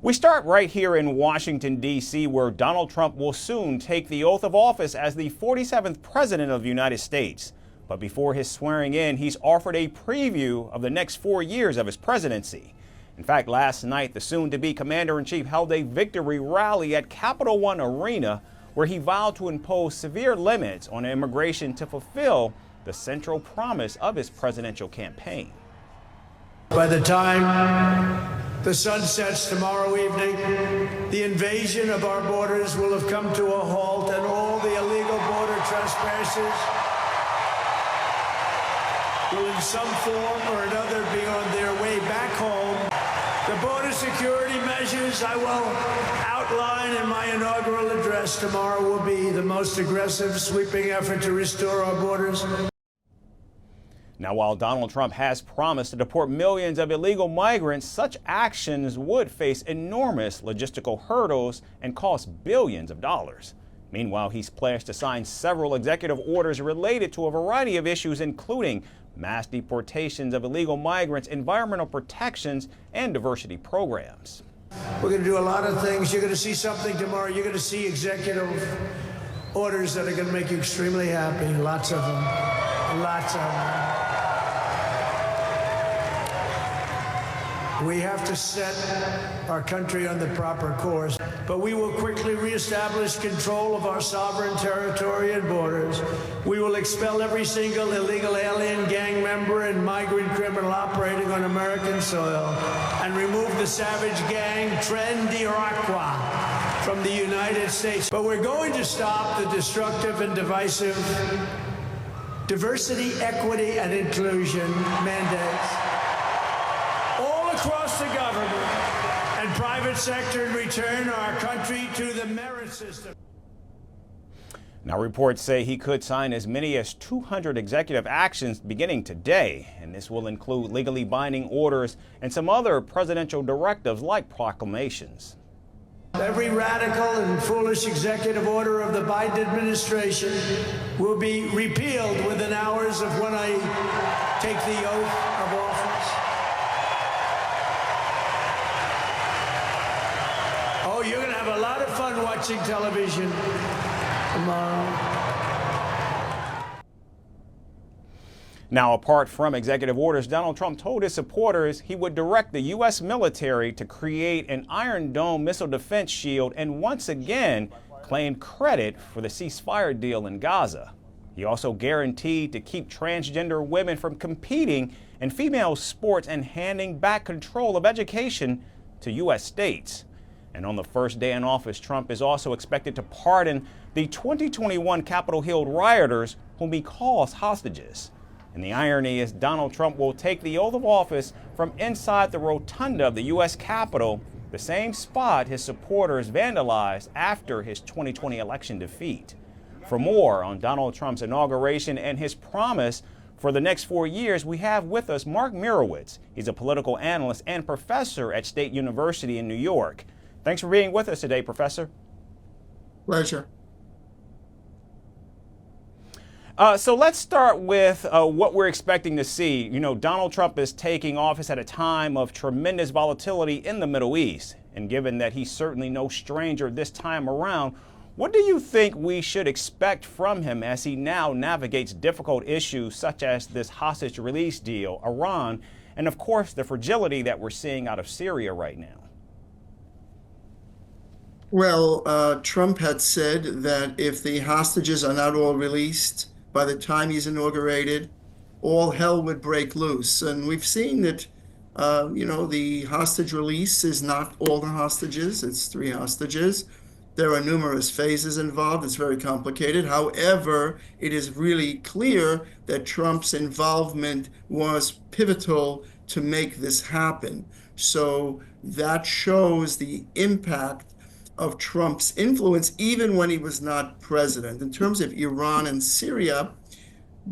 We start right here in Washington, D.C., where Donald Trump will soon take the oath of office as the 47th President of the United States. But before his swearing in, he's offered a preview of the next 4 years of his presidency. In fact, last night, the soon-to-be Commander-in-Chief held a victory rally at Capital One Arena, where he vowed to impose severe limits on immigration to fulfill the central promise of his presidential campaign. By the time the sun sets tomorrow evening, the invasion of our borders will have come to a halt, and all the illegal border trespassers will in some form or another be on their way back home. The border security measures I will outline in my inaugural address tomorrow will be the most aggressive, sweeping effort to restore our borders. Now, while Donald Trump has promised to deport millions of illegal migrants, such actions would face enormous logistical hurdles and cost billions of dollars. Meanwhile, he's pledged to sign several executive orders related to a variety of issues, including mass deportations of illegal migrants, environmental protections, and diversity programs. We're going to do a lot of things. You're going to see something tomorrow. You're going to see executive orders that are going to make you extremely happy. Lots of them. Lots of them. We have to set our country on the proper course, but we will quickly reestablish control of our sovereign territory and borders. We will expel every single illegal alien, gang member, and migrant criminal operating on American soil, and remove the savage gang Tren d'Iroquois from the United States. But we're going to stop the destructive and divisive diversity, equity, and inclusion mandates across the government and private sector and return our country to the merit system. Now, reports say he could sign as many as 200 executive actions beginning today, and this will include legally binding orders and some other presidential directives like proclamations. Every radical and foolish executive order of the Biden administration will be repealed within hours of when I take the oath of office. Oh, you're going to have a lot of fun watching television tomorrow. Now, apart from executive orders, Donald Trump told his supporters he would direct the U.S. military to create an Iron Dome missile defense shield and once again claimed credit for the ceasefire deal in Gaza. He also guaranteed to keep transgender women from competing in female sports and handing back control of education to U.S. states. And on the first day in office, Trump is also expected to pardon the 2021 Capitol Hill rioters, whom he calls hostages. And the irony is Donald Trump will take the oath of office from inside the rotunda of the U.S. Capitol, the same spot his supporters vandalized after his 2020 election defeat. For more on Donald Trump's inauguration and his promise for the next 4 years, we have with us Mark Mirowitz. He's a political analyst and professor at State University in New York. Thanks for being with us today, Professor. Pleasure. So let's start with what we're expecting to see. You know, Donald Trump is taking office at a time of tremendous volatility in the Middle East. And given that he's certainly no stranger this time around, what do you think we should expect from him as he now navigates difficult issues such as this hostage release deal, Iran, and of course the fragility that we're seeing out of Syria right now? Well, Trump had said that if the hostages are not all released by the time he's inaugurated, all hell would break loose. And we've seen that, the hostage release is not all the hostages. It's 3 hostages. There are numerous phases involved. It's very complicated. However, it is really clear that Trump's involvement was pivotal to make this happen. So that shows the impact of Trump's influence even when he was not president. In terms of Iran and Syria,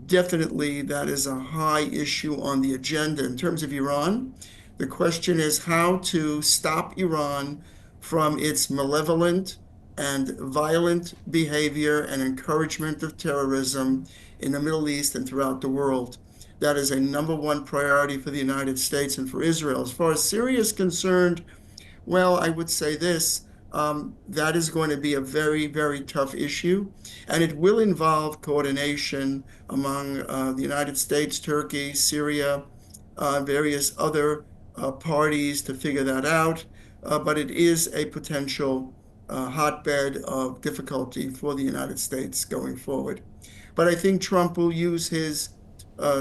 definitely that is a high issue on the agenda. In terms of Iran, the question is how to stop Iran from its malevolent and violent behavior and encouragement of terrorism in the Middle East and throughout the world. That is a #1 priority for the United States and for Israel. As far as Syria is concerned, Well, I would say this, that is going to be a very, very tough issue, and it will involve coordination among the United States, Turkey, Syria, various other parties to figure that out. But it is a potential hotbed of difficulty for the United States going forward. But I think Trump will use his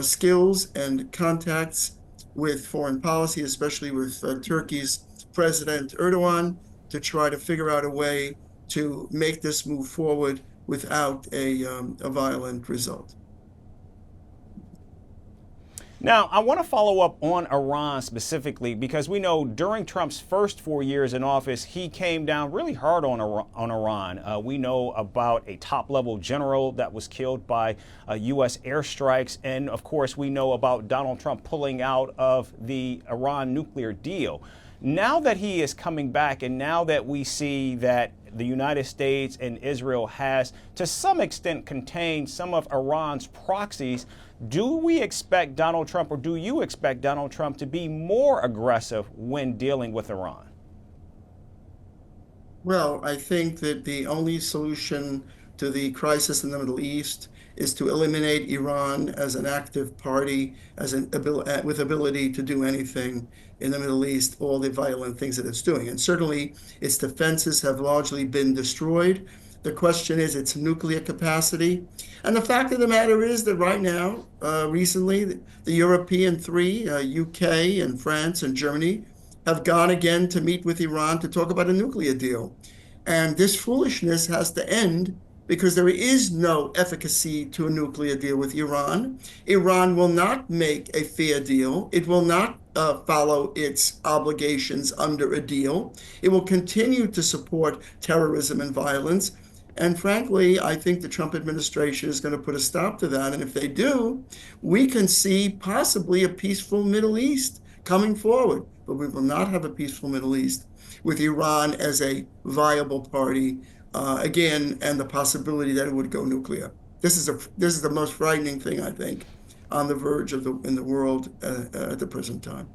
skills and contacts with foreign policy, especially with Turkey's President Erdogan, to try to figure out a way to make this move forward without a violent result. Now, I want to follow up on Iran specifically because we know during Trump's first 4 years in office, he came down really hard on Iran. We know about a top-level general that was killed by U.S. airstrikes. And, of course, we know about Donald Trump pulling out of the Iran nuclear deal. Now that he is coming back and now that we see that the United States and Israel has to some extent contained some of Iran's proxies, do we expect Donald Trump, or do you expect Donald Trump to be more aggressive when dealing with Iran? Well, I think that the only solution to the crisis in the Middle East is to eliminate Iran as an active party, with ability to do anything in the Middle East, all the violent things that it's doing. And certainly its defenses have largely been destroyed. The question is its nuclear capacity. And the fact of the matter is that right now, recently, the European three, UK and France and Germany, have gone again to meet with Iran to talk about a nuclear deal. And this foolishness has to end because there is no efficacy to a nuclear deal with Iran. Iran will not make a fair deal. It will not follow its obligations under a deal. It will continue to support terrorism and violence. And frankly, I think the Trump administration is going to put a stop to that. And if they do, we can see possibly a peaceful Middle East coming forward. But we will not have a peaceful Middle East with Iran as a viable party again, and the possibility that it would go nuclear. This is the most frightening thing, I think, on the verge of in the world at the present time.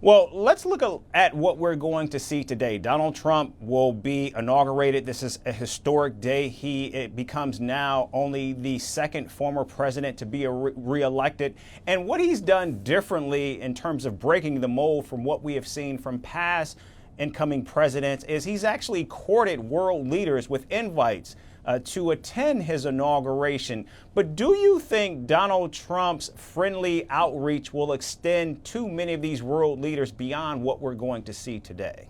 Well, let's look at what we're going to see today. Donald Trump will be inaugurated. This is a historic day. It becomes now only the second former president to be reelected. And what he's done differently in terms of breaking the mold from what we have seen from past incoming presidents is he's actually courted world leaders with invites to attend his inauguration. But do you think Donald Trump's friendly outreach will extend to many of these world leaders beyond what we're going to see today?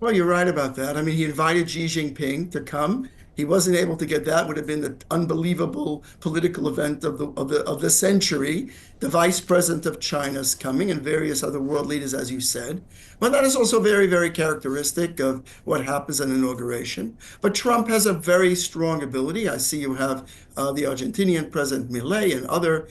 Well, you're right about that. I mean, he invited Xi Jinping to come. He wasn't able to get that. Would have been the unbelievable political event of the century. The vice president of China's coming, and various other world leaders, as you said. But that is also very, very characteristic of what happens at an inauguration. But Trump has a very strong ability. I see you have the Argentinian President Milei and other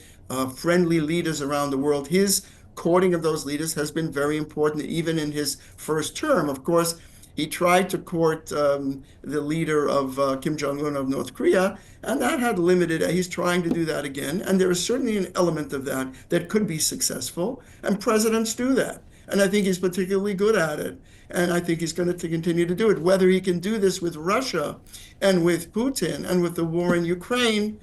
friendly leaders around the world. His courting of those leaders has been very important, even in his first term. Of course, he tried to court the leader of Kim Jong-un of North Korea, and that had limited. He's trying to do that again, and there is certainly an element of that that could be successful, and presidents do that. And I think he's particularly good at it, and I think he's going to continue to do it. Whether he can do this with Russia and with Putin and with the war in Ukraine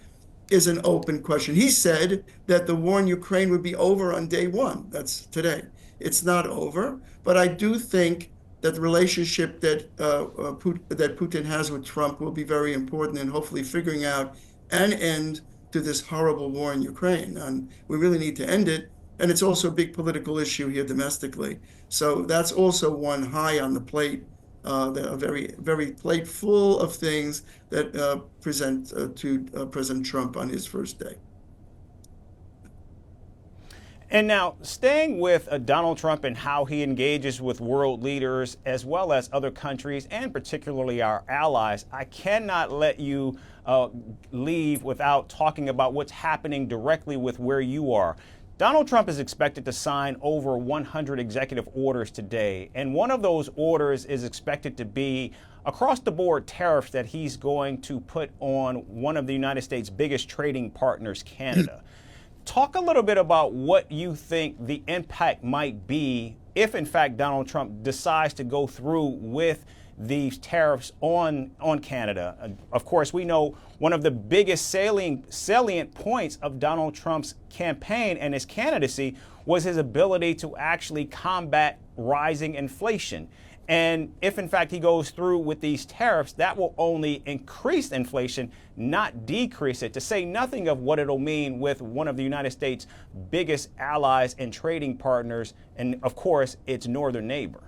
is an open question. He said that the war in Ukraine would be over on day one. That's today. It's not over, but I do think that the relationship that Putin has with Trump will be very important in hopefully figuring out an end to this horrible war in Ukraine. And we really need to end it. And it's also a big political issue here domestically. So that's also one high on the plate, a very, very plate full of things that present to President Trump on his first day. And now, staying with Donald Trump and how he engages with world leaders as well as other countries and particularly our allies, I cannot let you leave without talking about what's happening directly with where you are. Donald Trump is expected to sign over 100 executive orders today, and one of those orders is expected to be across-the-board tariffs that he's going to put on one of the United States' biggest trading partners, Canada. Talk a little bit about what you think the impact might be if, in fact, Donald Trump decides to go through with these tariffs on Canada. Of course, we know one of the biggest salient points of Donald Trump's campaign and his candidacy was his ability to actually combat rising inflation. And if, in fact, he goes through with these tariffs, that will only increase inflation, not decrease it, to say nothing of what it'll mean with one of the United States' biggest allies and trading partners, and, of course, its northern neighbor.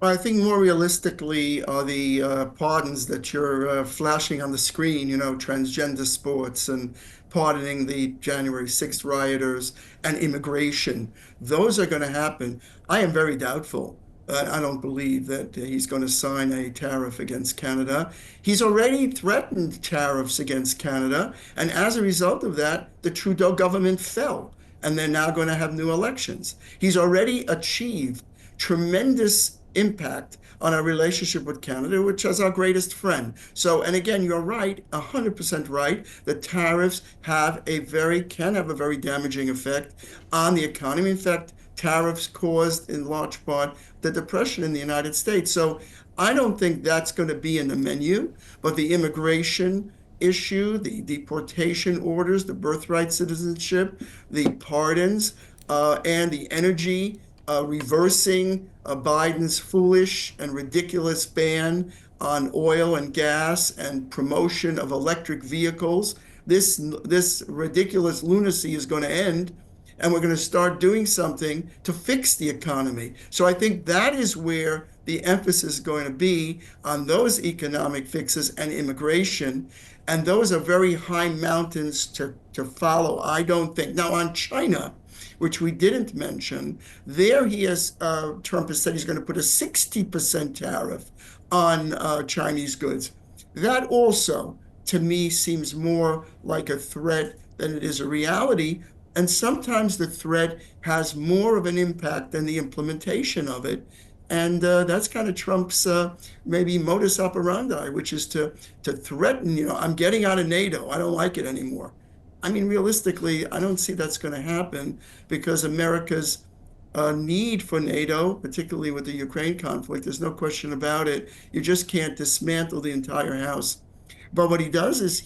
I think more realistically are the pardons that you're flashing on the screen, transgender sports and pardoning the January 6th rioters and immigration. Those are going to happen. I am very doubtful. I don't believe that he's going to sign a tariff against Canada. He's already threatened tariffs against Canada. And as a result of that, the Trudeau government fell. And they're now going to have new elections. He's already achieved tremendous impact on our relationship with Canada, which is our greatest friend. So, and again, you're right, 100% right, that tariffs can have a very damaging effect on the economy. In fact, tariffs caused in large part the depression in the United States. So I don't think that's going to be in the menu, but the immigration issue, the deportation orders, the birthright citizenship, the pardons, and the energy reversing Biden's foolish and ridiculous ban on oil and gas and promotion of electric vehicles. This ridiculous lunacy is going to end, and we're going to start doing something to fix the economy. So I think that is where the emphasis is going to be, on those economic fixes and immigration. And those are very high mountains to follow, I don't think. Now, on China, which we didn't mention, there Trump has said he's going to put a 60% tariff on Chinese goods. That also, to me, seems more like a threat than it is a reality. And sometimes the threat has more of an impact than the implementation of it. And that's kind of Trump's maybe modus operandi, which is to threaten, I'm getting out of NATO. I don't like it anymore. I mean, realistically, I don't see that's going to happen, because America's need for NATO, particularly with the Ukraine conflict, there's no question about it. You just can't dismantle the entire house. But what he does is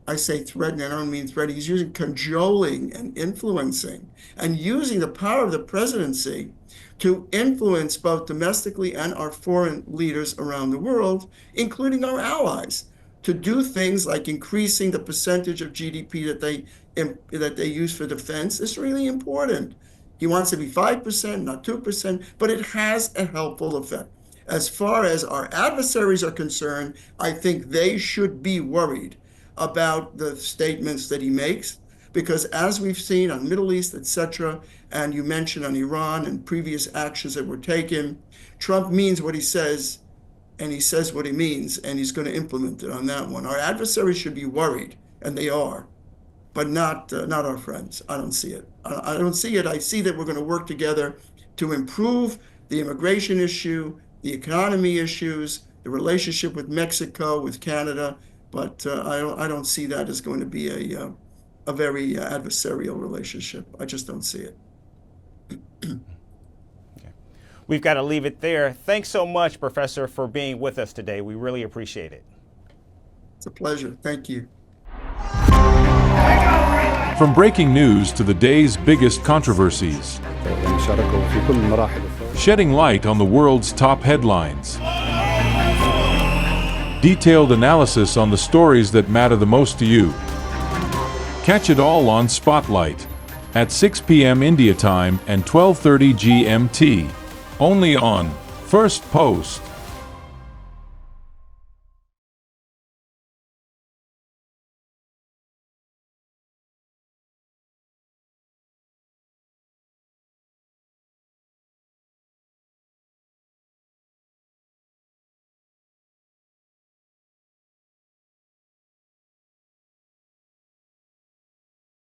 I say threaten, I don't mean threat, he's using cajoling and influencing and using the power of the presidency to influence both domestically and our foreign leaders around the world, including our allies, to do things like increasing the percentage of GDP that they use for defense. Is really important. He wants to be 5%, not 2%, but it has a helpful effect. As far as our adversaries are concerned, I think they should be worried about the statements that he makes, because as we've seen on Middle East, etc., and you mentioned on Iran and previous actions that were taken, Trump means what he says, and he says what he means, and he's going to implement it on that one. Our adversaries should be worried, and they are, but not our friends. I don't see it. I don't see it. I see that we're going to work together to improve the immigration issue, the economy issues, the relationship with Mexico, with Canada, but I don't see that as going to be a very adversarial relationship. I just don't see it. We've got to leave it there. Thanks so much, Professor, for being with us today. We really appreciate it. It's a pleasure. Thank you. From breaking news to the day's biggest controversies, shedding light on the world's top headlines, detailed analysis on the stories that matter the most to you. Catch it all on Spotlight at 6 p.m. India time and 12:30 GMT. Only on Firstpost.